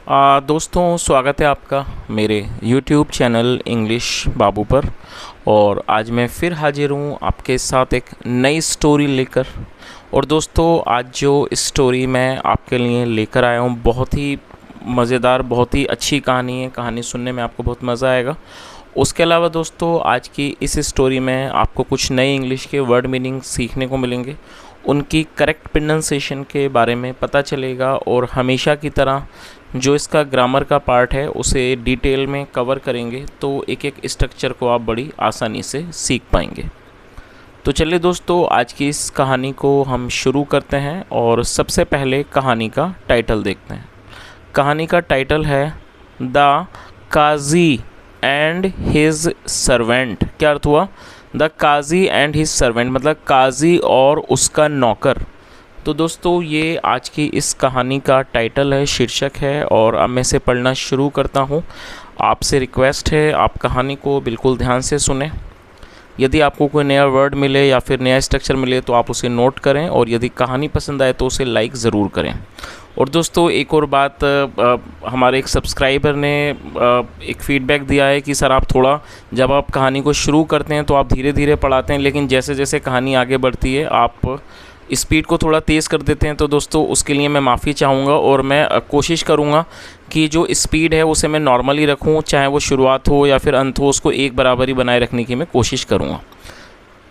दोस्तों, स्वागत है आपका मेरे YouTube चैनल इंग्लिश बाबू पर। और आज मैं फिर हाजिर हूँ आपके साथ एक नई स्टोरी लेकर। और दोस्तों, आज जो स्टोरी मैं आपके लिए लेकर आया हूँ बहुत ही मज़ेदार, बहुत ही अच्छी कहानी है। कहानी सुनने में आपको बहुत मज़ा आएगा। उसके अलावा दोस्तों, आज की इस स्टोरी में आपको कुछ नए इंग्लिश के वर्ड मीनिंग सीखने को मिलेंगे, उनकी करेक्ट प्रोनाउंसिएशन के बारे में पता चलेगा। और हमेशा की तरह जो इसका ग्रामर का पार्ट है उसे डिटेल में कवर करेंगे, तो एक एक स्ट्रक्चर को आप बड़ी आसानी से सीख पाएंगे। तो चलिए दोस्तों, आज की इस कहानी को हम शुरू करते हैं। और सबसे पहले कहानी का टाइटल देखते हैं। कहानी का टाइटल है the Qazi and his servant. क्या अर्थ हुआ? The Qazi and his servant मतलब काजी और उसका नौकर। तो दोस्तों, ये आज की इस कहानी का टाइटल है, शीर्षक है। और अब मैं इसे पढ़ना शुरू करता हूँ। आपसे रिक्वेस्ट है, आप कहानी को बिल्कुल ध्यान से सुने। यदि आपको कोई नया वर्ड मिले या फिर नया स्ट्रक्चर मिले तो आप उसे नोट करें, और यदि कहानी पसंद आए तो उसे लाइक ज़रूर करें। और दोस्तों, एक और बात, हमारे एक सब्सक्राइबर ने एक फ़ीडबैक दिया है कि सर, आप थोड़ा जब आप कहानी को शुरू करते हैं तो आप धीरे धीरे पढ़ाते हैं, लेकिन जैसे जैसे कहानी आगे बढ़ती है आप स्पीड को थोड़ा तेज़ कर देते हैं। तो दोस्तों, उसके लिए मैं माफ़ी चाहूँगा, और मैं कोशिश करूँगा कि जो स्पीड है उसे मैं नॉर्मली रखूँ, चाहे वो शुरुआत हो या फिर अंत हो, उसको एक बराबर ही बनाए रखने की मैं कोशिश करूँगा।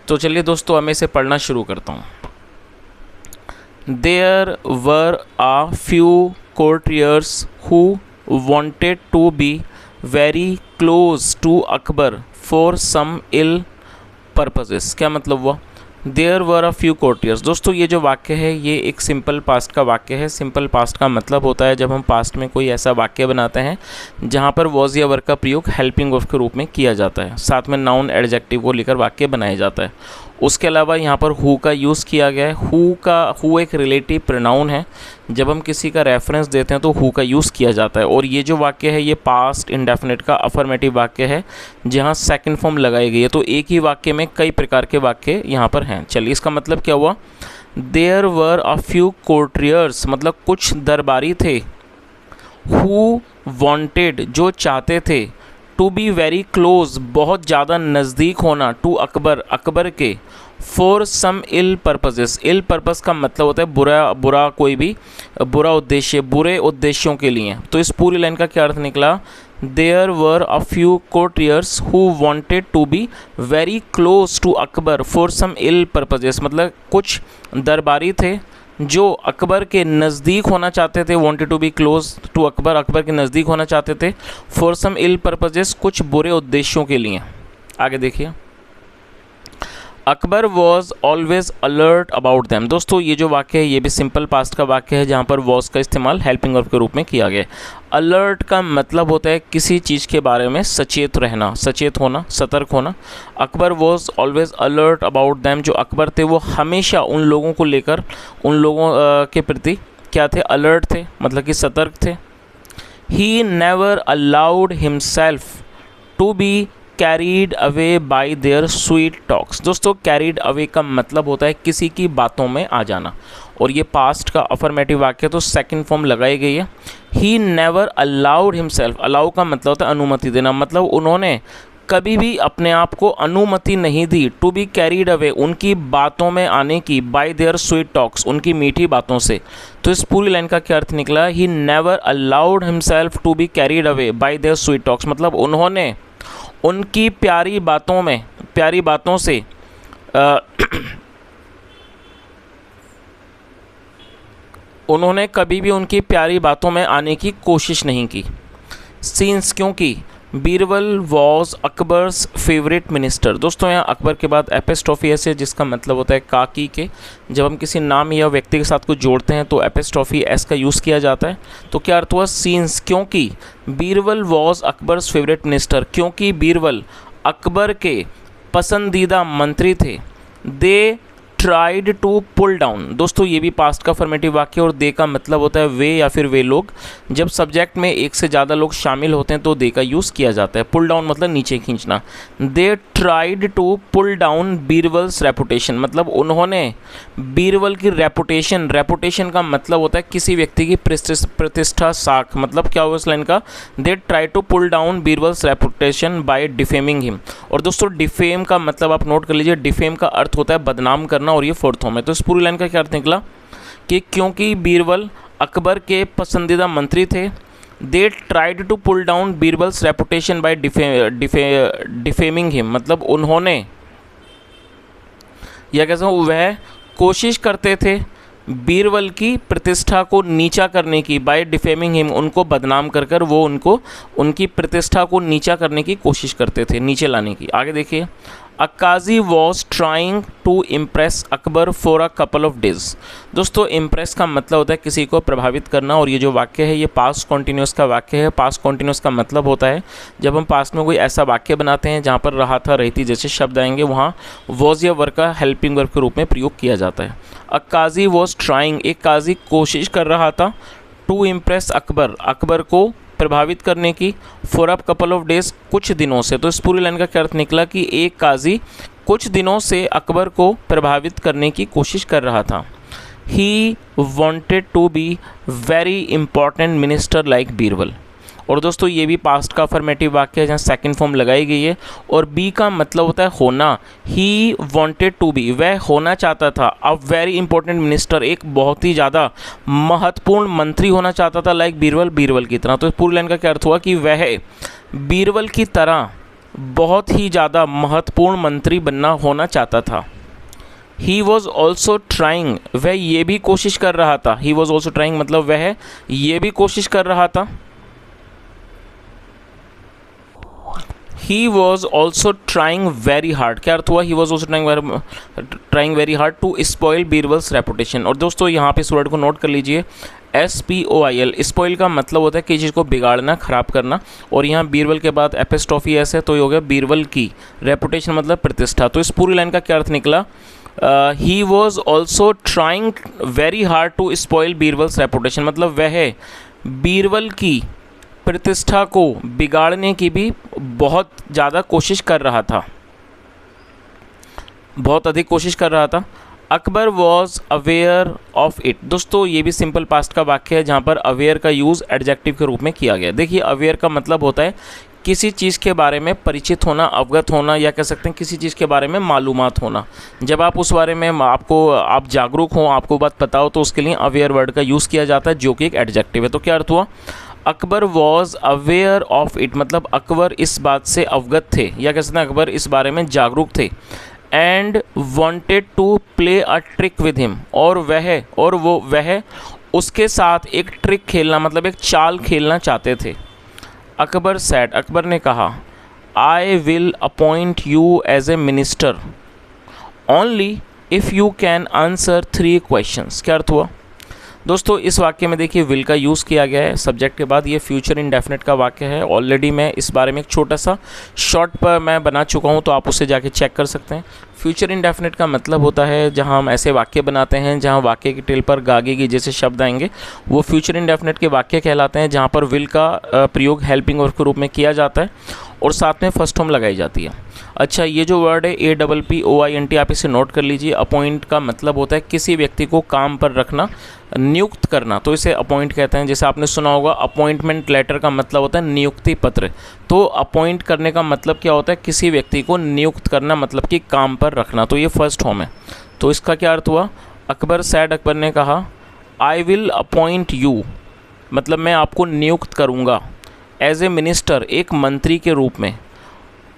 तो चलिए दोस्तों, अब मैं इसे पढ़ना शुरू करता हूँ। There were a few courtiers who wanted to be very close to Akbar for some ill purposes। क्या मतलब हुआ? There were a few courtiers। दोस्तों, ये जो वाक्य है ये एक सिंपल पास्ट का वाक्य है। सिंपल पास्ट का मतलब होता है जब हम पास्ट में कोई ऐसा वाक्य बनाते हैं जहाँ पर वॉज या वर्ब का प्रयोग हेल्पिंग वर्ब के रूप में किया जाता है, साथ में नाउन एडजेक्टिव को लेकर वाक्य बनाया जाता है। उसके अलावा यहाँ पर हु का यूज़ किया गया है। हु एक रिलेटिव प्रोनाउन है। जब हम किसी का रेफरेंस देते हैं तो हु का यूज़ किया जाता है। और ये जो वाक्य है ये पास्ट इंडेफिनिट का अफर्मेटिव वाक्य है जहाँ सेकंड फॉर्म लगाई गई है। तो एक ही वाक्य में कई प्रकार के वाक्य यहाँ पर हैं। चलिए, इसका मतलब क्या हुआ? There were a few courtiers मतलब कुछ दरबारी थे। हु वांटेड जो चाहते थे, टू बी वेरी क्लोज बहुत ज़्यादा नज़दीक होना, टू अकबर अकबर के, for some ill purposes. Ill purpose का मतलब होता है बुरा कोई भी बुरा उद्देश्य, बुरे उद्देश्यों के लिए। तो इस पूरी लाइन का क्या अर्थ निकला? There were a few courtiers who wanted to be very close to Akbar for some ill purposes मतलब कुछ दरबारी थे जो अकबर के नज़दीक होना चाहते थे। Wanted to be close to Akbar, Akbar के नज़दीक होना चाहते थे। फॉर सम इल पर्पजेस कुछ बुरे उद्देश्यों के लिए। आगे देखिए, Akbar was always alert about them. दोस्तों, ये जो वाक्य है ये भी सिंपल पास्ट का वाक्य है जहाँ पर वॉज का इस्तेमाल हेल्पिंग वर्ब के रूप में किया गया है। अलर्ट का मतलब होता है किसी चीज़ के बारे में सचेत रहना, सचेत होना, सतर्क होना। Akbar was always alert about them, जो अकबर थे वो हमेशा उन लोगों को लेकर, उन लोगों के प्रति क्या थे? अलर्ट थे, मतलब कि सतर्क थे। He never allowed himself to be carried away by their sweet talks. दोस्तों, कैरीड अवे का मतलब होता है किसी की बातों में आ जाना, और ये पास्ट का अफर्मेटिव वाक्य तो सेकंड फॉर्म लगाई गई है। ही नेवर अलाउड हिमसेल्फ, अलाउ का मतलब होता है अनुमति देना, मतलब उन्होंने कभी भी अपने आप को अनुमति नहीं दी टू बी कैरीड अवे उनकी बातों में आने की, बाय देयर स्वीट टॉक्स उनकी मीठी बातों से। तो इस पूरी लाइन का क्या अर्थ निकला? He never allowed himself to be carried away by their sweet talks मतलब उन्होंने उनकी प्यारी बातों से उन्होंने कभी भी उनकी प्यारी बातों में आने की कोशिश नहीं की। सिंस क्योंकि Birbal was Akbar's favourite minister. दोस्तों, यहाँ अकबर के बाद एपिस्ट्रॉफी एस है जिसका मतलब होता है काकी के। जब हम किसी नाम या व्यक्ति के साथ कुछ जोड़ते हैं तो एपिस्ट्रॉफी एस का यूज़ किया जाता है। तो क्या अर्थ हुआ? सिंस क्योंकि Birbal was Akbar's favourite minister, क्योंकि बीरबल अकबर के पसंदीदा मंत्री थे। They tried to pull down. दोस्तों ये भी पास्ट का फॉर्मेटिव वाक्य और दे का मतलब होता है वे या फिर वे लोग। जब सब्जेक्ट में एक से ज़्यादा लोग शामिल होते हैं तो दे का यूज़ किया जाता है। पुल डाउन मतलब नीचे खींचना। They tried to pull down Birbal's reputation, मतलब उन्होंने बीरबल की रेपुटेशन, रेपुटेशन का मतलब होता है किसी व्यक्ति की प्रतिष्ठा, साख। मतलब क्या हुआ इस लाइन का, they try to pull down Birbal's reputation by defaming him. और दोस्तों डिफेम का मतलब आप नोट कर लीजिए, डिफेम का अर्थ होता है बदनाम करना और ये फोर्थ फॉर्म है। तो इस पूरी लाइन का क्या अर्थ निकला कि क्योंकि बीरबल अकबर के पसंदीदा मंत्री थे, they tried to pull down Birbal's reputation by defaming him, मतलब उन्होंने या कैसा वह कोशिश करते थे बीरबल की प्रतिष्ठा को नीचा करने की, बाय डिफेमिंग हिम, उनको बदनाम कर कर वो उनकी प्रतिष्ठा को नीचा करने की कोशिश करते थे, नीचे लाने की। आगे देखिए, Akkaji was trying to impress Akbar for a couple of days. दोस्तों इम्प्रेस का मतलब होता है किसी को प्रभावित करना, और ये जो वाक्य है ये पास्ट कॉन्टिन्यूस का वाक्य है। पास्ट कॉन्टिन्यूस का मतलब होता है जब हम पास्ट में कोई ऐसा वाक्य बनाते हैं जहाँ पर रहा था, रहती जैसे शब्द आएंगे वहाँ वॉज या वर्ब का हेल्पिंग वर्ब के रूप में प्रयोग किया जाता है। अ काजी वॉज ट्राइंग, एक काजी कोशिश कर रहा था, टू इम्प्रेस अकबर, अकबर को प्रभावित करने की, for a couple of days, कुछ दिनों से। तो इस पूरी लाइन का क्या अर्थ निकला कि एक काजी कुछ दिनों से अकबर को प्रभावित करने की कोशिश कर रहा था। He wanted to be very important minister like Birbal. और दोस्तों ये भी पास्ट का अफर्मेटिव वाक्य है जहाँ सेकंड फॉर्म लगाई गई है, और बी का मतलब होता है होना। ही वॉन्टेड टू बी, वह होना चाहता था, अ वेरी इंपॉर्टेंट मिनिस्टर, एक बहुत ही ज़्यादा महत्वपूर्ण मंत्री होना चाहता था, लाइक बीरबल, बीरबल की तरह। तो पूरी लाइन का क्या अर्थ हुआ कि वह बीरबल की तरह बहुत ही ज़्यादा महत्वपूर्ण मंत्री होना चाहता था। ही वॉज ऑल्सो ट्राइंग, वह ये भी कोशिश कर रहा था। ही वॉज ऑल्सो ट्राइंग मतलब वह ये भी कोशिश कर रहा था। He was also trying very hard, क्या अर्थ हुआ, he was also trying very hard to spoil Birbal's reputation. और दोस्तों यहाँ पे इस वर्ड को नोट कर लीजिए, SPOIL, स्पॉइल का मतलब होता है किसी चीज़ को बिगाड़ना, खराब करना, और यहाँ बीरबल के बाद एपिस्ट्रॉफी एस है तो ये हो गया बीरबल की, रेपुटेशन मतलब प्रतिष्ठा। तो इस पूरी लाइन का क्या अर्थ निकला, he was also trying very hard to spoil Birbal's reputation, मतलब वह बीरबल की प्रतिष्ठा को बिगाड़ने की भी बहुत ज़्यादा कोशिश कर रहा था, बहुत अधिक कोशिश कर रहा था। Akbar was aware of it. दोस्तों ये भी सिंपल पास्ट का वाक्य है जहाँ पर अवेयर का यूज़ एडजेक्टिव के रूप में किया गया। देखिए अवेयर का मतलब होता है किसी चीज़ के बारे में परिचित होना, अवगत होना, या कह सकते हैं किसी चीज़ के बारे में मालूमात होना। जब आप उस बारे में आप जागरूक हों, आपको बात पता हो, तो उसके लिए अवेयर वर्ड का यूज़ किया जाता है जो कि एक एडजेक्टिव है। तो क्या अर्थ हुआ, Akbar was aware of it, मतलब अकबर इस बात से अवगत थे, या कह सकते हैं अकबर इस बारे में जागरूक थे। And wanted to play a trick with him, और वह उसके साथ एक ट्रिक खेलना, मतलब एक चाल खेलना चाहते थे। अकबर सैड, अकबर ने कहा, I will appoint you as a minister only if you can answer 3 questions. क्या अर्थ हुआ दोस्तों, इस वाक्य में देखिए विल का यूज़ किया गया है सब्जेक्ट के बाद। ये फ्यूचर इंडेफिनिट का वाक्य है। ऑलरेडी मैं इस बारे में एक छोटा सा शॉर्ट पर मैं बना चुका हूँ, तो आप उसे जाके चेक कर सकते हैं। फ्यूचर इंडेफिनिट का मतलब होता है जहाँ हम ऐसे वाक्य बनाते हैं जहाँ वाक्य की टेल पर गागे की जैसे शब्द आएंगे, वो फ्यूचर इंडेफिनिट के वाक्य कहलाते हैं, जहाँ पर विल का प्रयोग हेल्पिंग वर्ब के रूप में किया जाता है और साथ में फर्स्ट फॉर्म लगाई जाती है। अच्छा, ये जो वर्ड है APPOINT, आप इसे नोट कर लीजिए। अपॉइंट का मतलब होता है किसी व्यक्ति को काम पर रखना, नियुक्त करना, तो इसे अपॉइंट कहते हैं। जैसे आपने सुना होगा अपॉइंटमेंट लेटर का मतलब होता है नियुक्ति पत्र। तो अपॉइंट करने का मतलब क्या होता है, किसी व्यक्ति को नियुक्त करना, मतलब कि काम पर रखना। तो ये फर्स्ट फॉर्म है। तो इसका क्या अर्थ हुआ, अकबर सैड, अकबर ने कहा, आई विल अपॉइंट यू, मतलब मैं आपको नियुक्त करूँगा, एज ए मिनिस्टर, एक मंत्री के रूप में,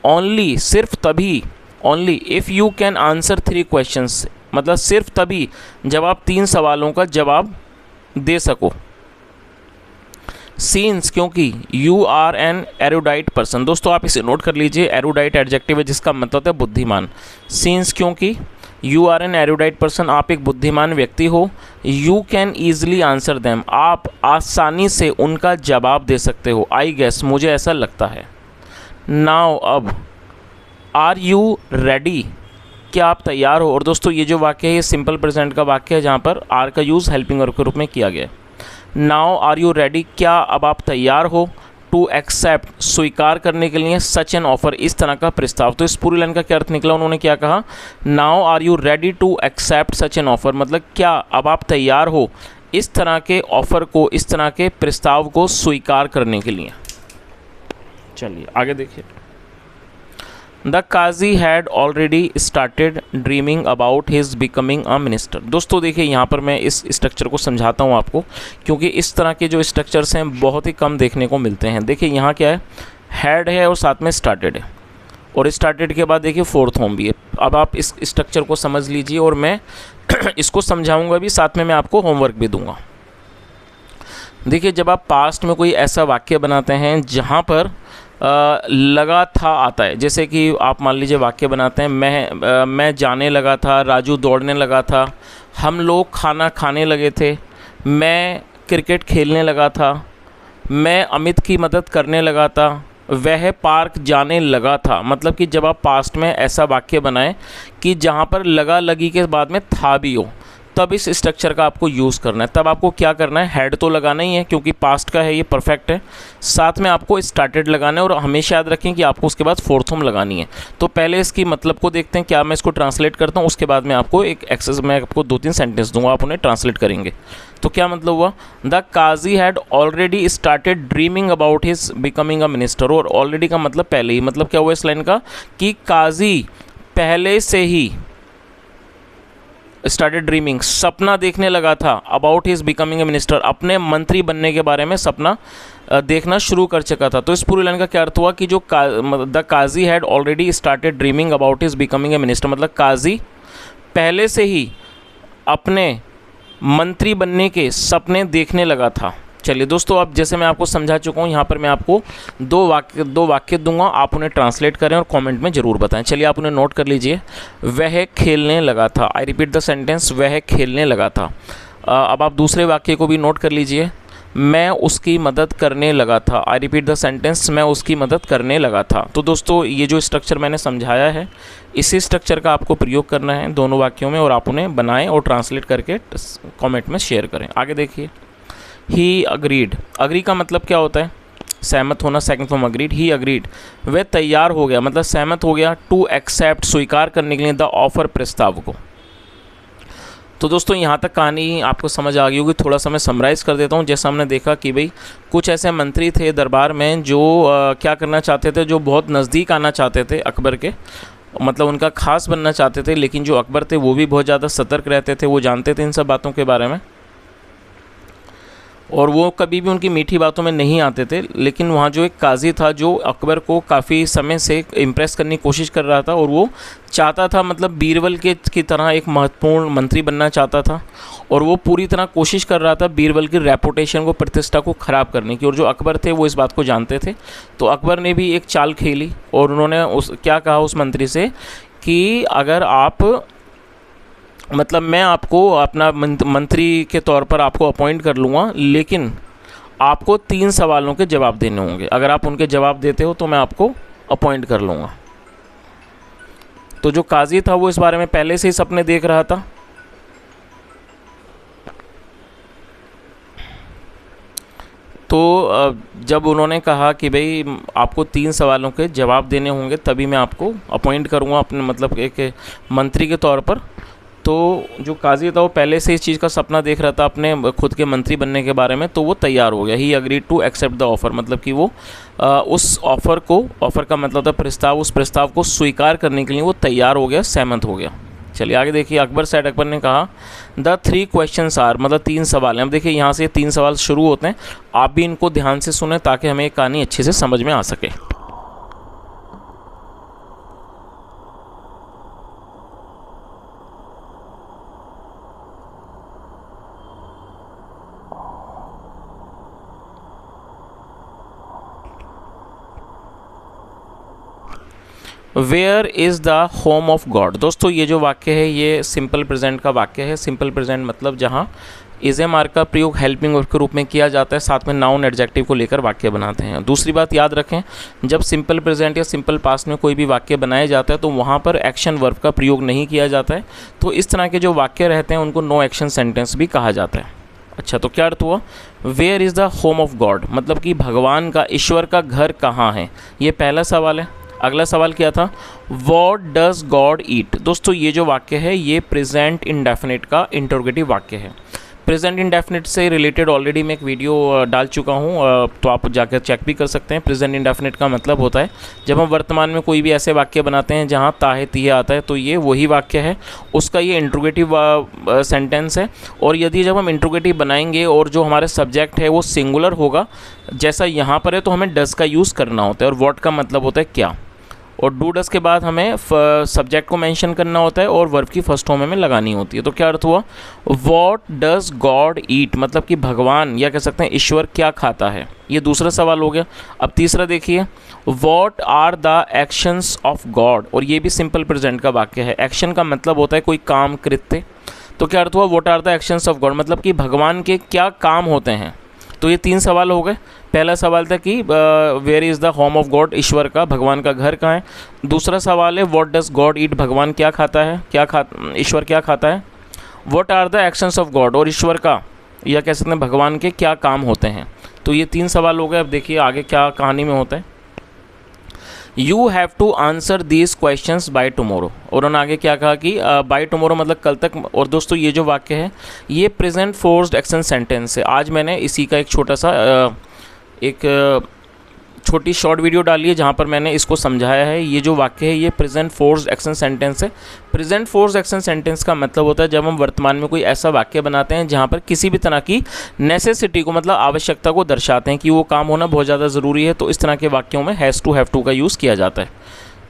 ओनली, सिर्फ तभी, only if you can answer 3 questions, मतलब सिर्फ तभी जब आप 3 सवालों का जवाब दे सको। सीन्स, क्योंकि you are an erudite person. दोस्तों आप इसे नोट कर लीजिए, एरुडाइट एडजेक्टिव है जिसका मतलब होता है बुद्धिमान। सीन्स, क्योंकि you are an erudite person, आप एक बुद्धिमान व्यक्ति हो। You can easily answer them, आप आसानी से उनका जवाब दे सकते हो। आई गेस, मुझे ऐसा लगता है। नाउ, अब, आर यू रेडी, क्या आप तैयार हो। और दोस्तों ये जो वाक्य है ये सिंपल प्रेजेंट का वाक्य है जहाँ पर आर का यूज़ हेल्पिंग वर्ब के रूप में किया गया है। नाउ आर यू रेडी, क्या अब आप तैयार हो, टू एक्सेप्ट स्वीकार करने के लिए, सच एन ऑफर इस तरह का प्रस्ताव। तो इस पूरी लाइन का क्या अर्थ निकला, उन्होंने क्या कहा, now are you ready to accept such an offer, मतलब क्या अब आप तैयार हो इस तरह के ऑफ़र को, इस तरह के प्रस्ताव को स्वीकार करने के लिए। चलिए आगे देखिए। The Qazi had already started dreaming about his becoming a minister. दोस्तों देखिए यहाँ पर मैं इस स्ट्रक्चर को समझाता हूँ आपको, क्योंकि इस तरह के जो स्ट्रक्चर्स हैं बहुत ही कम देखने को मिलते हैं। देखिए यहाँ क्या है, हैड है और साथ में स्टार्टेड है, और स्टार्टेड के बाद देखिए फोर्थ होम भी है। अब आप इस स्ट्रक्चर को समझ लीजिए और मैं इसको समझाऊंगा भी, साथ में मैं आपको होमवर्क भी दूंगा। देखिए जब आप पास्ट में कोई ऐसा वाक्य बनाते हैं जहाँ पर लगा था आता है, जैसे कि आप मान लीजिए वाक्य बनाते हैं, मैं जाने लगा था, राजू दौड़ने लगा था, हम लोग खाना खाने लगे थे, मैं क्रिकेट खेलने लगा था, मैं अमित की मदद करने लगा था, वह पार्क जाने लगा था। मतलब कि जब आप पास्ट में ऐसा वाक्य बनाएं कि जहाँ पर लगा लगी के बाद में था भी हो, तब इस स्ट्रक्चर का आपको यूज़ करना है। तब आपको क्या करना है, हेड तो लगाना ही है क्योंकि पास्ट का है, ये परफेक्ट है, साथ में आपको स्टार्टेड लगाना है, और हमेशा याद रखें कि आपको उसके बाद फोर्थ होम लगानी है। तो पहले इसकी मतलब को देखते हैं, क्या मैं इसको ट्रांसलेट करता हूँ, उसके बाद में आपको एक एक्सेस, मैं आपको 2-3 सेंटेंस दूंगा, आप उन्हें ट्रांसलेट करेंगे। तो क्या मतलब हुआ, the Qazi had already started dreaming about his becoming a minister. और ऑलरेडी का मतलब पहले ही, मतलब क्या हुआ इस लाइन का कि काजी पहले से ही स्टार्टेड ड्रीमिंग, सपना देखने लगा था, about his becoming a minister, अपने मंत्री बनने के बारे में सपना देखना शुरू कर चुका था। तो इस पूरी लाइन का क्या अर्थ हुआ कि जो the Qazi had already started dreaming about his becoming a minister, मतलब काजी पहले से ही अपने मंत्री बनने के सपने देखने लगा था। चलिए दोस्तों, अब जैसे मैं आपको समझा चुका हूँ, यहाँ पर मैं आपको दो वाक्य दूंगा, आप उन्हें ट्रांसलेट करें और कमेंट में ज़रूर बताएं। चलिए आप उन्हें नोट कर लीजिए। वह खेलने लगा था, आई रिपीट द सेंटेंस, वह खेलने लगा था। अब आप दूसरे वाक्य को भी नोट कर लीजिए, मैं उसकी मदद करने लगा था, आई रिपीट द सेंटेंस, मैं उसकी मदद करने लगा था। तो दोस्तों ये जो स्ट्रक्चर मैंने समझाया है, इसी स्ट्रक्चर का आपको प्रयोग करना है दोनों वाक्यों में, और आप उन्हें बनाएं और ट्रांसलेट करके कमेंट में शेयर करें। आगे देखिए, ही अग्रीड, अग्री का मतलब क्या होता है, सहमत होना, second form agreed. He agreed, वह तैयार हो गया, मतलब सहमत हो गया, टू एक्सेप्ट, स्वीकार करने के लिए, द ऑफर, प्रस्ताव को। तो दोस्तों यहाँ तक कहानी आपको समझ आ गई होगी। थोड़ा सा मैं समराइज़ कर देता हूँ। जैसा हमने देखा कि भाई कुछ ऐसे मंत्री थे दरबार में जो क्या करना चाहते थे, जो बहुत नज़दीक आना चाहते थे अकबर के, मतलब उनका खास बनना चाहते थे, लेकिन जो अकबर थे वो भी बहुत ज़्यादा सतर्क रहते थे, वो जानते थे इन सब बातों के बारे में, और वो कभी भी उनकी मीठी बातों में नहीं आते थे। लेकिन वहाँ जो एक काजी था जो अकबर को काफ़ी समय से इम्प्रेस करने की कोशिश कर रहा था, और वो चाहता था, मतलब बीरबल की तरह एक महत्वपूर्ण मंत्री बनना चाहता था, और वो पूरी तरह कोशिश कर रहा था बीरबल की रेपुटेशन को, प्रतिष्ठा को ख़राब करने की। और जो अकबर थे वो इस बात को जानते थे, तो अकबर ने भी एक चाल खेली, और उन्होंने क्या कहा उस मंत्री से कि अगर आप, मतलब मैं आपको अपना मंत्री के तौर पर आपको अपॉइंट कर लूँगा, लेकिन आपको 3 सवालों के जवाब देने होंगे। अगर आप उनके जवाब देते हो तो मैं आपको अपॉइंट कर लूँगा। तो जो काजी था वो इस बारे में पहले से ही सपने देख रहा था। तो जब उन्होंने कहा कि भाई आपको 3 सवालों के जवाब देने होंगे तभी मैं आपको अपॉइंट करूँगा अपने, मतलब एक मंत्री के तौर पर, तो जो काजी था वो पहले से इस चीज़ का सपना देख रहा था अपने खुद के मंत्री बनने के बारे में, तो वो तैयार हो गया। He agreed to accept the offer, मतलब कि वो उस ऑफ़र को, ऑफ़र का मतलब था प्रस्ताव, उस प्रस्ताव को स्वीकार करने के लिए वो तैयार हो गया, सहमत हो गया। चलिए आगे देखिए, अकबर ने कहा द 3 क्वेश्चंस आर, मतलब 3 सवाल हैं। अब देखिए यहाँ से 3 सवाल शुरू होते हैं, आप भी इनको ध्यान से सुने ताकि हमें एक कहानी अच्छे से समझ में आ सके। Where is the home of God. दोस्तों ये जो वाक्य है ये सिंपल प्रेजेंट का वाक्य है। सिंपल प्रेजेंट मतलब जहाँ इज एम आर का प्रयोग हेल्पिंग वर्ब के रूप में किया जाता है, साथ में नाउन एडजेक्टिव को लेकर वाक्य बनाते हैं। दूसरी बात याद रखें, जब सिंपल प्रेजेंट या सिंपल पास्ट में कोई भी वाक्य बनाया जाता है तो वहाँ पर एक्शन वर्ब का प्रयोग नहीं किया जाता है। तो इस तरह के जो वाक्य रहते हैं उनको नो एक्शन सेंटेंस भी कहा जाता है। अच्छा, तो क्या अर्थ हुआ? Where is the home of God, मतलब कि भगवान का, ईश्वर का घर कहाँ है, ये पहला सवाल है। अगला सवाल क्या था? व्हाट डज गॉड ईट। दोस्तों ये जो वाक्य है ये प्रेजेंट इंडेफिनिट का इंटरोगेटिव वाक्य है। प्रेजेंट इंडेफिनिट से रिलेटेड ऑलरेडी मैं एक वीडियो डाल चुका हूँ, तो आप जाकर चेक भी कर सकते हैं। प्रेजेंट इंडेफिनिट का मतलब होता है जब हम वर्तमान में कोई भी ऐसे वाक्य बनाते हैं जहाँ ताहे तिहे आता है, तो ये वही वाक्य है, उसका ये इंट्रोगेटिव सेंटेंस है। और यदि जब हम इंट्रोगेटिव बनाएंगे और जो हमारे सब्जेक्ट है वो सिंगुलर होगा, जैसा यहाँ पर है, तो हमें डज का यूज़ करना होता है और व्हाट का मतलब होता है क्या, और डू डस के बाद हमें सब्जेक्ट को मेंशन करना होता है और वर्ब की फर्स्ट फॉर्म में लगानी होती है। तो क्या अर्थ हुआ? व्हाट डज गॉड ईट, मतलब कि भगवान या कह सकते हैं ईश्वर क्या खाता है। ये दूसरा सवाल हो गया। अब तीसरा देखिए, what are the actions of God, और ये भी सिंपल प्रेजेंट का वाक्य है। एक्शन का मतलब होता है कोई काम, कृत्य। तो क्या अर्थ हुआ? What are the actions of God, मतलब कि भगवान के क्या काम होते हैं। तो ये 3 सवाल हो गए। पहला सवाल था कि where is the home of God, ईश्वर का, भगवान का घर कहाँ है। दूसरा सवाल है व्हाट डज गॉड ईट, भगवान क्या खाता है, ईश्वर क्या खाता है। What are the actions of God, और ईश्वर का या कह सकते हैं भगवान के क्या काम होते हैं। तो ये 3 सवाल हो गए। अब देखिए आगे क्या कहानी में होता है। You have to answer these questions by tomorrow, और उन्होंने आगे क्या कहा कि बाय टुमारो मतलब कल तक। और दोस्तों ये जो वाक्य है ये प्रेजेंट फोर्स्ड एक्शन सेंटेंस है। आज मैंने इसी का एक छोटा सा एक छोटी शॉर्ट वीडियो डाली है जहाँ पर मैंने इसको समझाया है। ये जो वाक्य है ये प्रेजेंट फोर्स्ड एक्शन सेंटेंस है। प्रेजेंट फोर्स्ड एक्शन सेंटेंस का मतलब होता है जब हम वर्तमान में कोई ऐसा वाक्य बनाते हैं जहाँ पर किसी भी तरह की नेसेसिटी को, मतलब आवश्यकता को दर्शाते हैं कि वो काम होना बहुत ज़्यादा ज़रूरी है, तो इस तरह के वाक्यों में हैज़ टू का यूज़ किया जाता है।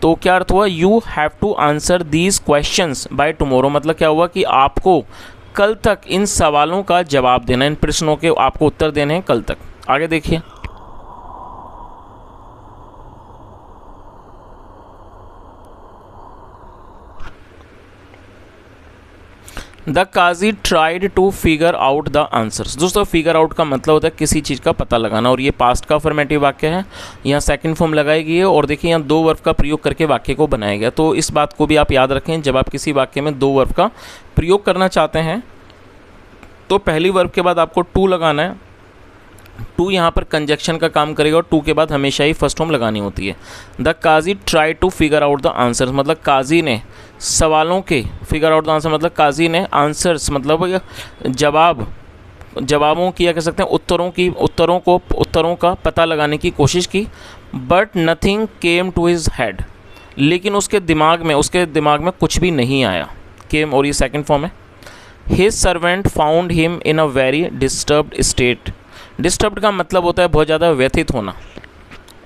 तो क्या अर्थ हुआ? You have to answer these questions by tomorrow, मतलब क्या हुआ कि आपको कल तक इन सवालों का जवाब देना, इन प्रश्नों के आपको उत्तर देने हैं कल तक। आगे देखिए, the Qazi tried to figure out the answers. दोस्तों फिगर आउट का मतलब होता है किसी चीज़ का पता लगाना, और ये पास्ट का अफर्मेटिव वाक्य है। यहाँ सेकंड फॉर्म लगाई गई है, और देखिए यहाँ 2 वर्ब का प्रयोग करके वाक्य को बनाया गया। तो इस बात को भी आप याद रखें, जब आप किसी वाक्य में 2 वर्ब का प्रयोग करना चाहते हैं तो पहली वर्ब के बाद आपको टू लगाना है। टू यहाँ पर कंजक्शन का काम करेगा, और टू के बाद हमेशा ही फर्स्ट फॉर्म लगानी होती है। The Qazi try to figure out the answers, मतलब काजी ने सवालों के, फिगर आउट द आंसर मतलब काजी ने आंसर्स मतलब जवाबों की या कह सकते हैं उत्तरों का पता लगाने की कोशिश की। But nothing came to his head, लेकिन उसके दिमाग में कुछ भी नहीं आया। केम, और ये सेकंड फॉर्म है। His servant found him in a very disturbed state. Disturbed का मतलब होता है बहुत ज़्यादा व्यथित होना,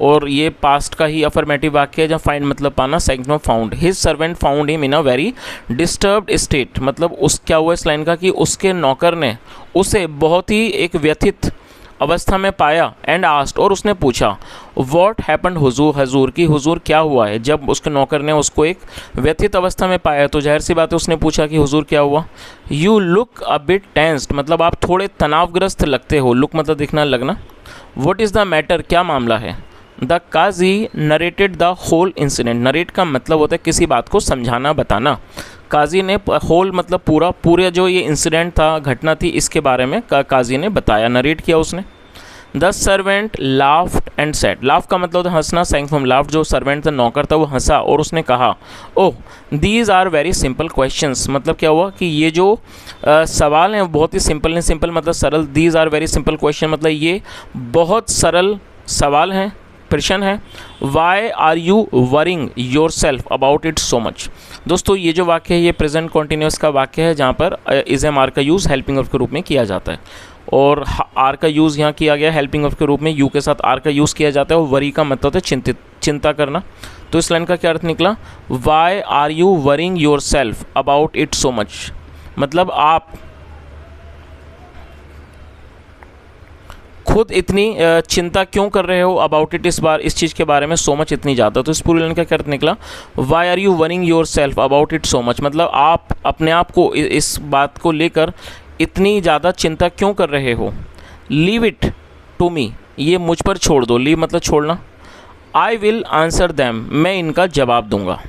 और ये पास्ट का ही अफर्मेटिव वाक्य है जहाँ फाइंड मतलब पाना, सेकंड में found. His servant found him in a very disturbed state, मतलब क्या हुआ इस लाइन का कि उसके नौकर ने उसे बहुत ही एक व्यथित अवस्था में पाया। एंड आस्ट, और उसने पूछा व्हाट हैपेंड हुजूर की हुजूर क्या हुआ है। जब उसके नौकर ने उसको एक व्यथित अवस्था में पाया तो जाहिर सी बात है उसने पूछा कि हुजूर क्या हुआ। You look a bit tensed, मतलब आप थोड़े तनावग्रस्त लगते हो। लुक मतलब दिखना, लगना। व्हाट इज़ द मैटर, क्या मामला है। The Qazi narrated the whole incident. Narrate का मतलब होता है किसी बात को समझाना, बताना। काजी ने होल मतलब पूरा जो ये इंसिडेंट था, घटना थी, इसके बारे में काजी ने बताया, नरेट किया उसने। The servant laughed and said. Laugh का मतलब होता है हंसना, सेकंड फॉर्म लाफ्ड। जो सर्वेंट था, नौकर था, वो हंसा और उसने कहा oh these are very simple questions, मतलब क्या हुआ कि ये जो सवाल हैं बहुत ही सिंपल मतलब सरल। These are very simple question मतलब ये बहुत सरल सवाल हैं, प्रश्न है। Why are you worrying yourself about it so much. दोस्तों ये जो वाक्य है ये प्रेजेंट कॉन्टिन्यूस का वाक्य है जहाँ पर इज एम आर का यूज़ हेल्पिंग वर्ब के रूप में किया जाता है, और आर का यूज़ यहाँ किया गया हेल्पिंग वर्ब के रूप में। यू के साथ आर का यूज़ किया जाता है, और वरी का मतलब होता है चिंता करना। तो इस लाइन का क्या अर्थ निकला? Why are you worrying yourself about it so much, मतलब आप खुद इतनी चिंता क्यों कर रहे हो अबाउट इट, इस चीज़ के बारे में, सो मच इतनी ज़्यादा। तो इस पूरी लाइन का क्या अर्थ निकला? Why are you worrying yourself about it so much, मतलब आप अपने आप को इस बात को लेकर इतनी ज़्यादा चिंता क्यों कर रहे हो? लीव इट टू मी, ये मुझ पर छोड़ दो। लीव मतलब छोड़ना। आई विल आंसर दैम, मैं इनका जवाब दूंगा।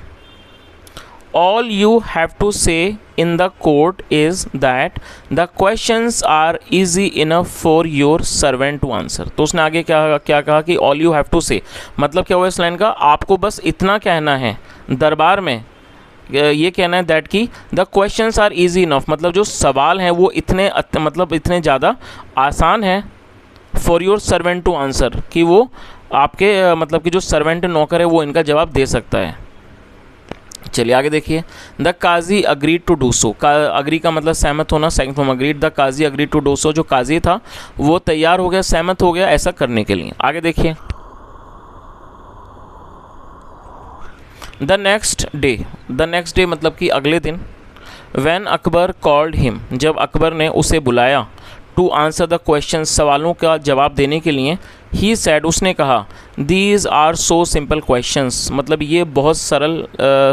All you have to say in the court is that the questions are easy enough for your servant to answer. तो उसने आगे क्या क्या कहा कि ऑल यू हैव टू से, मतलब क्या हुआ इस लाइन का, आपको बस इतना कहना है दरबार में, ये कहना है दैट कि the questions are easy enough, मतलब जो सवाल हैं वो इतने मतलब इतने ज़्यादा आसान हैं for your servant to answer, कि वो आपके मतलब कि जो सर्वेंट नौकर है वो इनका जवाब दे सकता है। चलिए आगे देखिए। The qazi agreed to do so, agree का मतलब सहमत होना, second form agreed. The qazi agreed to do so, जो काजी था वो तैयार हो गया, सहमत हो गया ऐसा करने के लिए। आगे देखिए। द नेक्स्ट डे मतलब कि अगले दिन। व्हेन अकबर कॉल्ड हिम, जब अकबर ने उसे बुलाया, टू आंसर द क्वेश्चन, सवालों का जवाब देने के लिए, ही सैड, उसने कहा, these are so simple questions, मतलब ये बहुत सरल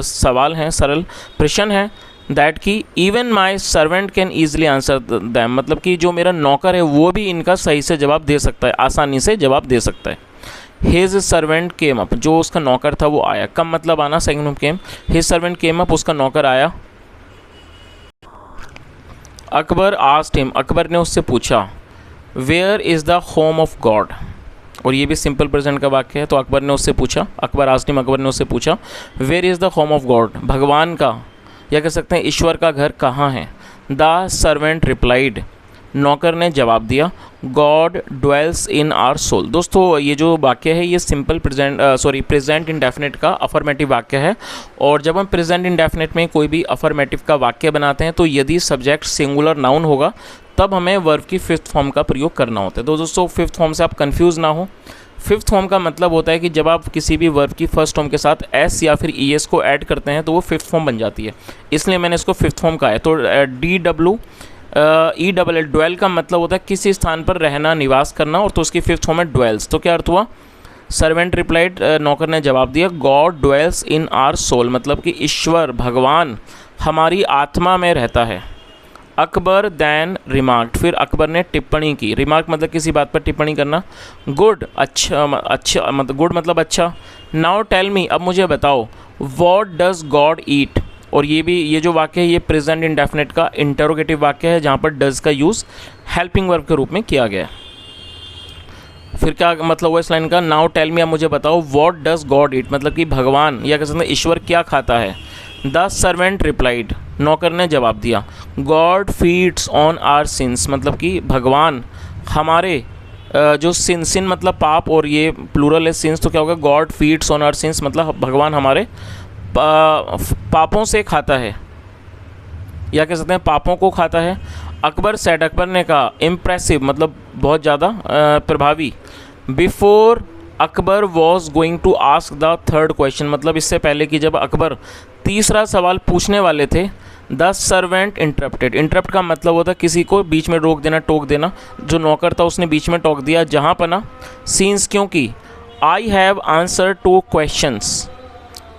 सवाल हैं, सरल प्रश्न हैं, दैट कि even my servant can easily answer them, मतलब कि जो मेरा नौकर है वो भी इनका सही से जवाब दे सकता है, आसानी से जवाब दे सकता है। हिज सर्वेंट केम अप, जो उसका नौकर था वो आया। कम मतलब आना, सेकंड में केम। हिज सर्वेंट केम अप, उसका नौकर आया। अकबर आस्क्ड हिम, अकबर ने उससे पूछा, where is the home of God, और ये भी सिंपल प्रेजेंट का वाक्य है। तो अकबर ने उससे पूछा, अकबर आस्क्ड हिम, अकबर ने उससे पूछा, where is the home of God, भगवान का या कह सकते हैं ईश्वर का घर कहाँ है। द सर्वेंट रिप्लाइड, नौकर ने जवाब दिया, God dwells in our soul. दोस्तों ये जो वाक्य है ये सिंपल प्रेजेंट इंडेफिनिट का अफर्मेटिव वाक्य है, और जब हम प्रेजेंट इंडेफिनिट में कोई भी अफर्मेटिव का वाक्य बनाते हैं तो यदि सब्जेक्ट सिंगुलर नाउन होगा तब हमें वर्ब की फिफ्थ फॉर्म का प्रयोग करना होता है। तो दोस्तों फिफ्थ फॉर्म से आप कंफ्यूज ना हो। फिफ्थ फॉर्म का मतलब होता है कि जब आप किसी भी वर्ब की फर्स्ट फॉर्म के साथ एस या फिर ई एस को ऐड करते हैं तो वो फिफ्थ फॉर्म बन जाती है, इसलिए मैंने इसको फिफ्थ फॉर्म कहा है। तो DEEL ड्वेल का मतलब होता है किसी स्थान पर रहना, निवास करना, और तो उसकी फिफ्थ फॉर्म है ड्वेल्स। तो क्या अर्थ हुआ? सर्वेंट रिप्लाइड, नौकर ने जवाब दिया, God dwells in our soul, मतलब कि ईश्वर भगवान हमारी आत्मा में रहता है। अकबर दैन रिमार्क्ड, फिर अकबर ने टिप्पणी की। रिमार्क मतलब किसी बात पर टिप्पणी करना। गुड, अच्छा मतलब गुड मतलब अच्छा। नाउ टेल मी, अब मुझे बताओ, व्हाट डज गॉड ईट, और ये जो वाक्य है ये प्रेजेंट इंडेफिनिट का इंटरोगेटिव वाक्य है जहाँ पर डज का यूज़ हेल्पिंग वर्ब के रूप में किया गया है। फिर क्या मतलब हुआ इस लाइन का? नाउ टेल मी, अब मुझे बताओ, व्हाट डज गॉड ईट, मतलब कि भगवान या कह सकते हैं ईश्वर क्या खाता है। द सर्वेंट रिप्लाइड, नौकर ने जवाब दिया, God feeds on our sins, मतलब कि भगवान हमारे जो सिन मतलब पाप, और ये प्लूरल है सिंस, तो क्या होगा? God feeds on our sins, मतलब भगवान हमारे पापों से खाता है या कह सकते हैं पापों को खाता है। अकबर सेड, अकबर ने कहा, इम्प्रेसिव मतलब बहुत ज़्यादा प्रभावी। Before Akbar was going to ask the third question, मतलब इससे पहले कि जब अकबर तीसरा सवाल पूछने वाले थे, द सर्वेंट इंटरप्टेड, इंटरप्ट का मतलब होता है किसी को बीच में रोक देना, टोक देना। जो नौकर था उसने बीच में टोक दिया, जहाँ पर ना सीन्स, क्योंकि I have answer two questions,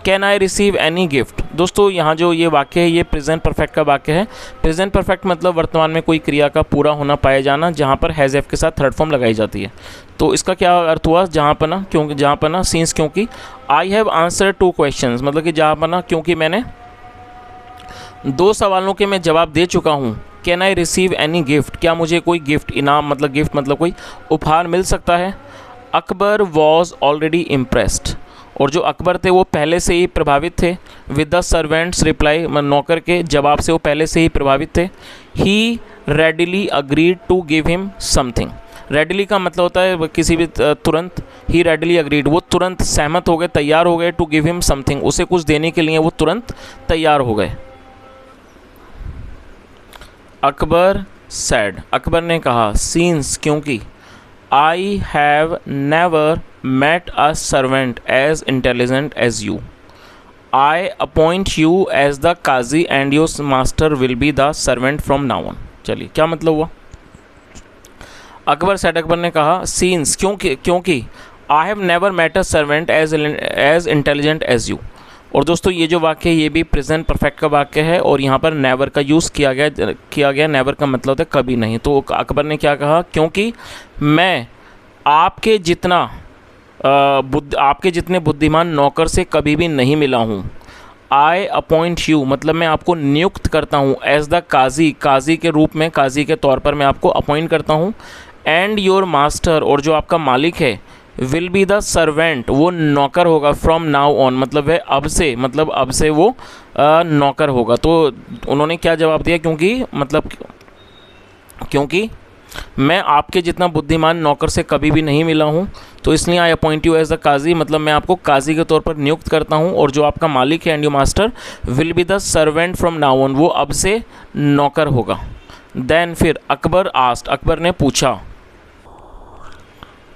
can I receive any gift. दोस्तों यहाँ जो ये वाक्य है ये प्रेजेंट परफेक्ट का वाक्य है। प्रेजेंट परफेक्ट मतलब वर्तमान में कोई क्रिया का पूरा होना पाया जाना, जहाँ पर हैज़ एफ के साथ थर्ड फॉर्म लगाई जाती है। तो इसका क्या अर्थ हुआ? जहाँ पर ना सीन्स, क्योंकि I have answer two questions, मतलब कि जहाँ पर ना क्योंकि मैंने दो सवालों के मैं जवाब दे चुका हूँ। Can I receive any gift, क्या मुझे कोई गिफ्ट, इनाम मतलब गिफ्ट मतलब कोई उपहार मिल सकता है। अकबर वॉज ऑलरेडी इम्प्रेस्ड, और जो अकबर थे वो पहले से ही प्रभावित थे। विद द सर्वेंट्स रिप्लाई, नौकर के जवाब से वो पहले से ही प्रभावित थे। He readily agreed to give him something, readily का मतलब होता है किसी भी तुरंत। ही रेडिली अग्रीड, वो तुरंत सहमत हो गए, तैयार हो गए। टू गिव हिम समथिंग, उसे कुछ देने के लिए वो तुरंत तैयार हो गए। अकबर सैड, अकबर ने कहा, सीन्स क्योंकि, I have never met a servant as intelligent as you. I appoint you as the qazi and your master will be the servant from now on. चलिए क्या मतलब हुआ? अकबर सेड, अकबर ने कहा, सीन्स क्योंकि I have never met a servant as intelligent as you, और दोस्तों ये जो वाक्य है ये भी प्रेजेंट परफेक्ट का वाक्य है और यहाँ पर नेवर का यूज़ किया गया। नेवर का मतलब होता है कभी नहीं। तो अकबर ने क्या कहा, क्योंकि मैं आपके जितने बुद्धिमान नौकर से कभी भी नहीं मिला हूँ। आई अपॉइंट यू मतलब मैं आपको नियुक्त करता हूँ एज द काजी, काजी के रूप में, काजी के तौर पर मैं आपको अपॉइंट करता हूँ। एंड योर मास्टर और जो आपका मालिक है, विल बी द सर्वेंट वो नौकर होगा, फ्रॉम नाउ ऑन मतलब है अब से, मतलब अब से वो नौकर होगा। तो उन्होंने क्या जवाब दिया, क्योंकि मैं आपके जितना बुद्धिमान नौकर से कभी भी नहीं मिला हूँ, तो इसलिए आई अपॉइंट यू एज अ काजी मतलब मैं आपको काजी के तौर पर नियुक्त करता हूँ। और जो आपका मालिक है and your master will be the servant from now on वो अब से नौकर होगा। देन फिर अकबर आस्क्ड अकबर ने पूछा,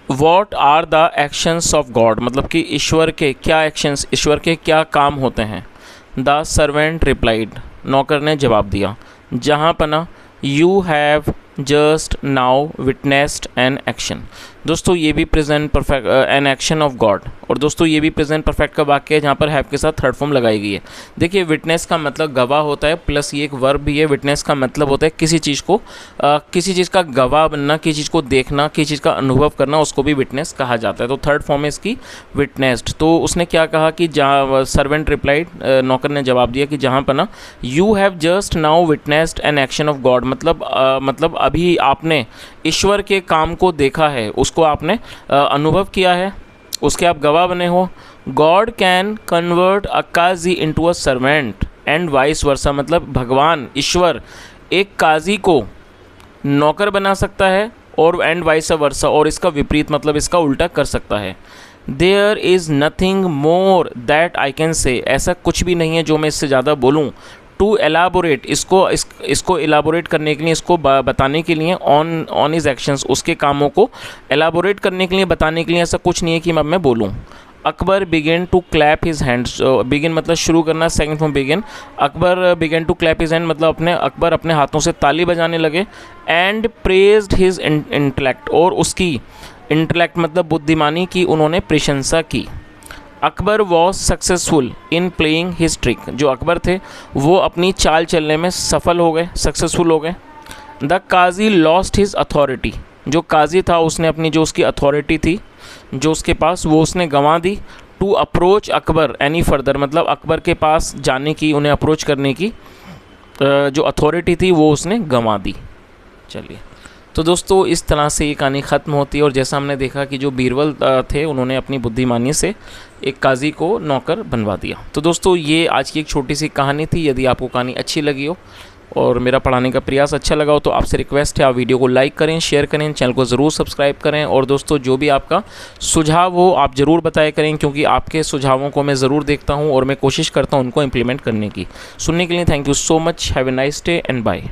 what are the actions of God मतलब कि ईश्वर के क्या एक्शंस, ईश्वर के क्या काम होते हैं। द सर्वेंट रिप्लाइड नौकर ने जवाब दिया, जहाँ पना you have just now witnessed an action. दोस्तों ये भी present perfect an action of God. और दोस्तों ये भी प्रेजेंट परफेक्ट का वाक्य है जहाँ पर हैव के साथ थर्ड फॉर्म लगाई गई है। देखिए विटनेस का मतलब गवाह होता है, प्लस ये एक वर्ब भी है। विटनेस का मतलब होता है किसी चीज़ का गवाह बनना, किसी चीज़ को देखना, किसी चीज़ का अनुभव करना, उसको भी विटनेस कहा जाता है। तो थर्ड फॉर्म है इसकी विटनेस्ड। तो उसने क्या कहा कि जहाँ सर्वेंट रिप्लाइड नौकर ने जवाब दिया कि जहाँ पना you have just now witnessed an action of God मतलब अभी आपने ईश्वर के काम को देखा है, उसको आपने अनुभव किया है, उसके आप गवाह बने हो। God can convert a qazi into a servant and vice versa मतलब भगवान ईश्वर एक काजी को नौकर बना सकता है और एंड वाइस वर्सा और इसका विपरीत मतलब इसका उल्टा कर सकता है। There is nothing more that I can say ऐसा कुछ भी नहीं है जो मैं इससे ज़्यादा बोलूँ। टू एलाबोरेट इसको एलाबोरेट करने के लिए, इसको बताने के लिए, ऑन हिज एक्शंस उसके कामों को एलाबोरेट करने के लिए, बताने के लिए ऐसा कुछ नहीं है कि मैं बोलूँ। Akbar began to clap his hands, begin मतलब शुरू करना, second from begin. Akbar began to clap his hand मतलब अकबर अपने हाथों से ताली बजाने लगे। एंड प्रेज्ड हिज इंटेलेक्ट और उसकी इंटेलेक्ट मतलब बुद्धिमानी की उन्होंने प्रशंसा की। Akbar was successful in playing his trick जो अकबर थे वो अपनी चाल चलने में सफल हो गए, सक्सेसफुल हो गए। The qazi lost his authority जो काजी था उसने अपनी जो उसकी अथॉरिटी थी जो उसके पास वो उसने गंवा दी। To approach Akbar any further मतलब अकबर के पास जाने की, उन्हें अप्रोच करने की जो अथॉरिटी थी वो उसने गंवा दी। चलिए तो दोस्तों इस तरह से ये कहानी ख़त्म होती है। और जैसा हमने देखा कि जो बीरबल थे उन्होंने अपनी बुद्धिमानी से एक काजी को नौकर बनवा दिया। तो दोस्तों ये आज की एक छोटी सी कहानी थी। यदि आपको कहानी अच्छी लगी हो और मेरा पढ़ाने का प्रयास अच्छा लगा हो तो आपसे रिक्वेस्ट है आप वीडियो को लाइक करें, शेयर करें, चैनल को ज़रूर सब्सक्राइब करें। और दोस्तों जो भी आपका सुझाव हो आप ज़रूर बताया करें क्योंकि आपके सुझावों को मैं ज़रूर देखता हूँ और मैं कोशिश करता हूँ उनको इम्प्लीमेंट करने की। सुनने के लिए thank you so much. Have a nice day and bye.